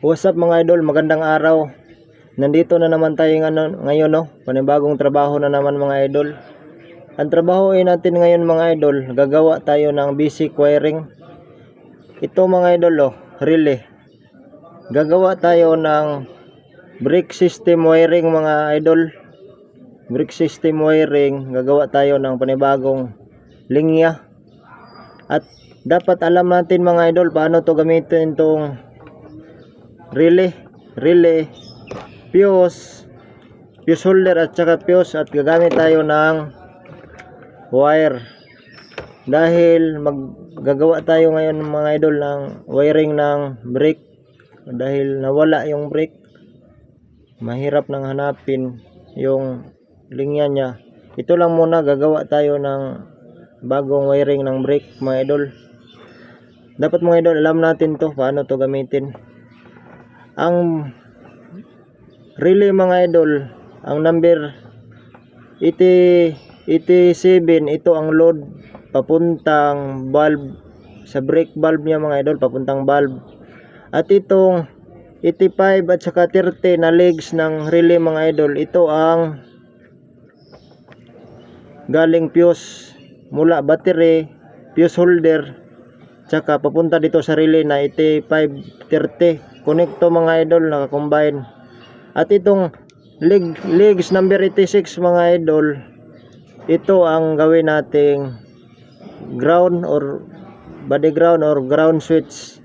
What's up mga idol, magandang araw. Nandito na naman tayo ngayon no, panibagong trabaho na naman mga idol. Ang trabahoin natin ngayon mga idol, gagawa tayo ng basic wiring. Ito mga idol relay. Gagawa tayo ng brake system wiring mga idol. Brake system wiring, gagawa tayo ng panibagong linya. At dapat alam natin mga idol paano to gamitin itong relay, fuse holder at saka fuse, at gagamit tayo ng wire dahil maggagawa tayo ngayon mga idol ng wiring ng brake. Dahil nawala yung brake, mahirap nang hanapin yung linya niya. Ito lang muna, gagawa tayo ng bagong wiring ng brake mga idol. Dapat mga idol alam natin to paano to gamitin. Ang relay mga idol, ang number 87, ito ang load papuntang valve, sa brake valve niya mga idol, papuntang valve. At itong 85 at saka 30 na legs ng relay mga idol, ito ang galing fuse mula battery, fuse holder, saka papunta dito sa relay na 85, 30. Connecto mga idol, naka-combine. At itong legs number 86 mga idol, ito ang gawin nating ground or body ground or ground switch.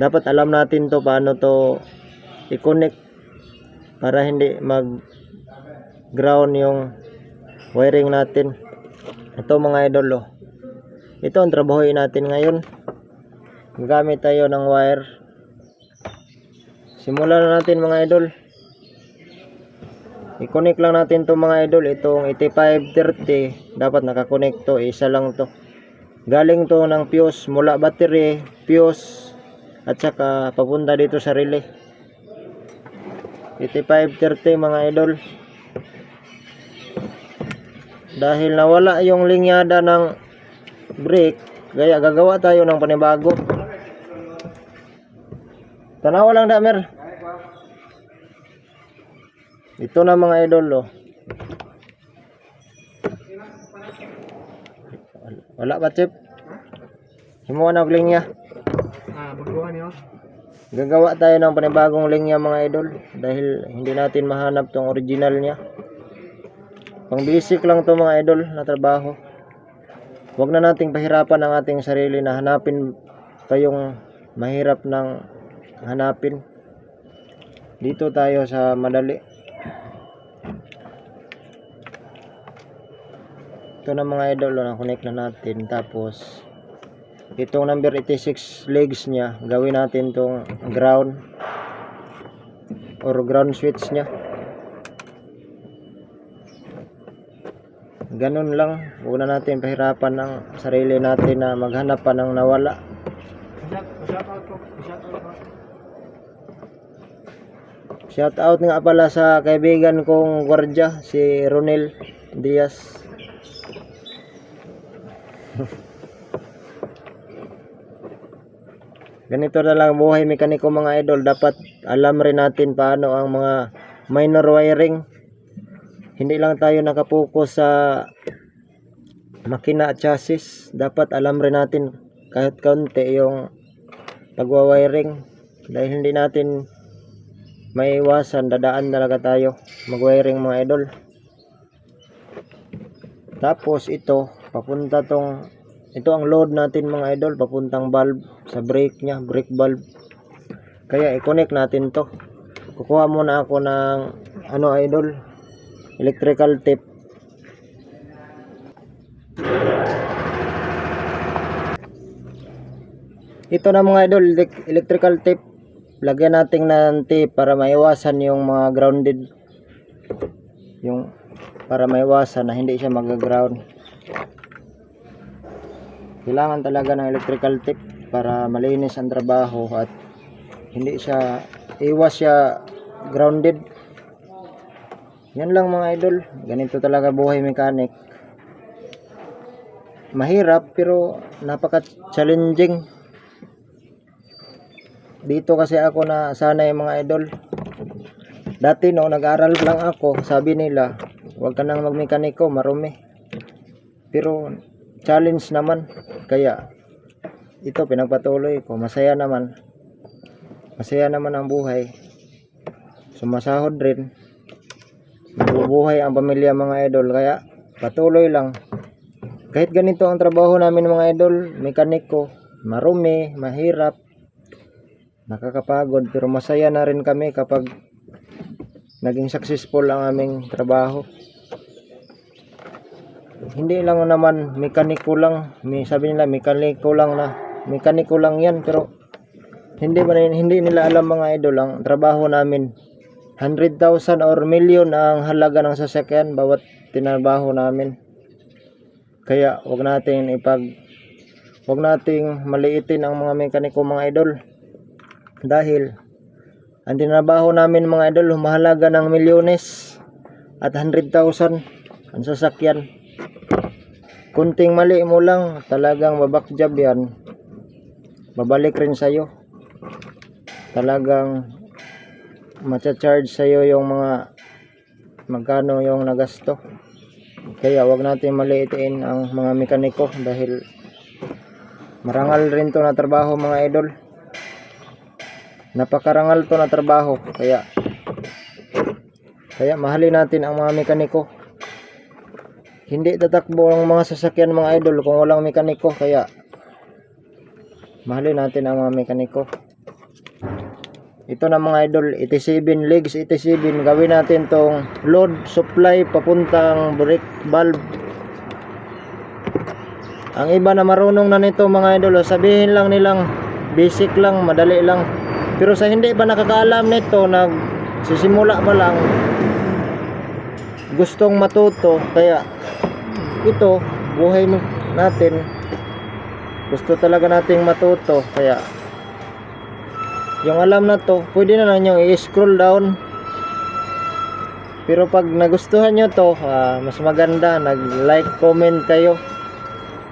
Dapat alam natin to paano to i-connect para hindi mag ground yung wiring natin. Ito mga idol ito ang trabahoin natin ngayon. Gagamit tayo ng wire. Simulan na natin mga idol. I-connect lang natin to mga idol. Itong 8530 dapat nakakonect to. Isa lang to. Galing to ng fuse mula battery, fuse, at saka papunta dito sa relay. 8530 mga idol. Dahil nawala yung linyada ng brake, kaya gagawa tayo ng panibago. Tanawa lang damer. Ito na mga idol Wala ba chip? Himuha na og linya. Baguhan yun. Gagawa tayo ng panibagong linya mga idol dahil hindi natin mahanap tong original niya. Pang basic lang to mga idol na trabaho. Huwag na nating pahirapan ang ating sarili na hanapin pa yung mahirap ng hanapin. Dito tayo sa madali. Ito na mga idol, na-connect na natin. Tapos itong number 86 legs nya, gawin natin tong ground or ground switch nya. Ganun lang, huwag na natin pahirapan ng sarili natin na maghanap pa ng nawala. Shout out nga pala sa kaibigan kong gwardiya, si Ronel Diaz. Ganito na lang buhay mekaniko mga idol. Dapat alam rin natin paano ang mga minor wiring. Hindi lang tayo nakapokus sa makina at chassis. Dapat alam rin natin kahit kaunti yung pagwa-wiring. Dahil hindi natin maiwasan, dadaan talaga tayo mag-wiring mga idol. Tapos ito, papunta ito ang load natin mga idol, papuntang valve sa brake nya, brake valve. Kaya i-connect natin to. Kukuha muna ako ng idol, electrical tape. Ito na mga idol, electrical tape. Lagyan natin ng tape para maiwasan yung mga grounded, para maiwasan na hindi siya mag-ground. Kailangan talaga ng electrical tape para malinis ang trabaho at hindi siya iwas siya grounded. Yan lang mga idol, ganito talaga buhay mechanic. Mahirap pero napaka challenging. dito kasi ako na sanay mga idol. Dati no, nag-aral lang ako, sabi nila, huwag ka nang magmekaniko, marumi. Pero challenge naman, kaya ito pinagpatuloy ko. Masaya naman ang buhay. Sumasahod rin, nabubuhay ang pamilya mga idol, kaya patuloy lang. Kahit ganito ang trabaho namin mga idol, mekaniko, marumi, mahirap, nakakapagod, pero masaya na rin kami kapag naging successful ang aming trabaho. Hindi lang naman mekaniko lang, sabi nila mekaniko lang yan, pero hindi nila alam mga idol, ang trabaho namin 100,000 or million ang halaga ng sasakyan bawat tinabaho namin. Kaya wag nating maliitin ang mga mekaniko mga idol, dahil ang tinabaho namin mga idol humahalaga ng milyones at 100,000 ang sasakyan. Kunting mali mo lang, talagang babakjab yan, babalik rin sa'yo. Talagang matcha-charge sa'yo yung mga magkano yung nagasto. Kaya wag natin maliitin ang mga mekaniko, dahil marangal rin to na trabaho mga idol. Napakarangal to na trabaho, kaya mahalin natin ang mga mekaniko. Hindi tatakbo ang mga sasakyan mga idol kung walang mekaniko, kaya mahalin natin ang mga mekaniko. Ito na mga idol, 87 legs, 87, gawin natin tong load supply papuntang brake valve. Ang iba na marunong na nito mga idol, sabihin lang nilang basic lang, madali lang. Pero sa hindi pa nakakaalam nito, nagsisimula pa lang, gustong matuto, kaya ito buhay natin, gusto talaga nating matuto. Kaya yung alam na to, pwede na lang yung i-scroll down. Pero pag nagustuhan nyo to, mas maganda nag-like, comment kayo,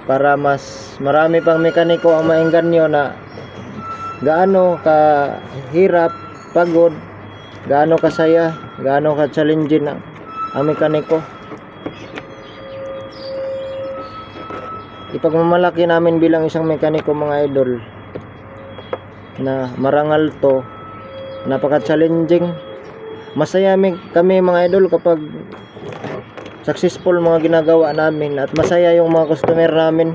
para mas marami pang mekaniko ang mainggan nyo na gaano ka hirap, pagod, gaano kasaya, gaano ka challenging ang mekaniko. Ipagmamalaki namin bilang isang mekaniko mga idol, na marangal to, napaka-challenging. Masaya kami mga idol kapag successful mga ginagawa namin, at masaya yung mga customer namin.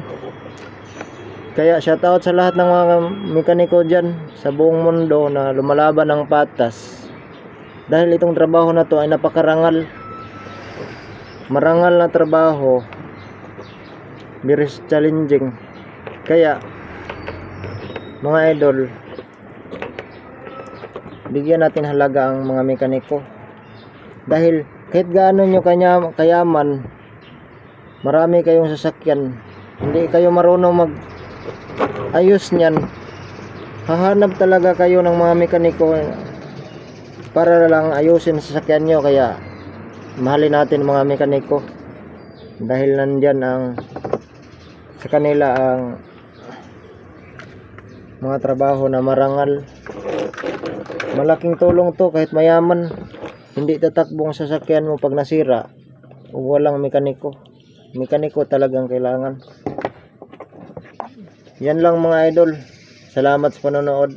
Kaya shoutout sa lahat ng mga mekaniko dyan sa buong mundo na lumalaban ng patas, dahil itong trabaho na to ay napakarangal, marangal na trabaho, very challenging. Kaya mga idol, bigyan natin halaga ang mga mekaniko, dahil kahit gaano nyo kayaman, marami kayong sasakyan, hindi kayo marunong mag ayos niyan, hahanap talaga kayo ng mga mekaniko para lang ayusin sasakyan nyo. Kaya mahalin natin mga mekaniko, dahil nandyan sa kanila ang mga trabaho na marangal. Malaking tulong to, kahit mayaman, hindi tatakbo ang sasakyan mo pag nasira o walang mekaniko. Mekaniko talagang kailangan. Yan lang mga idol, salamat sa panonood.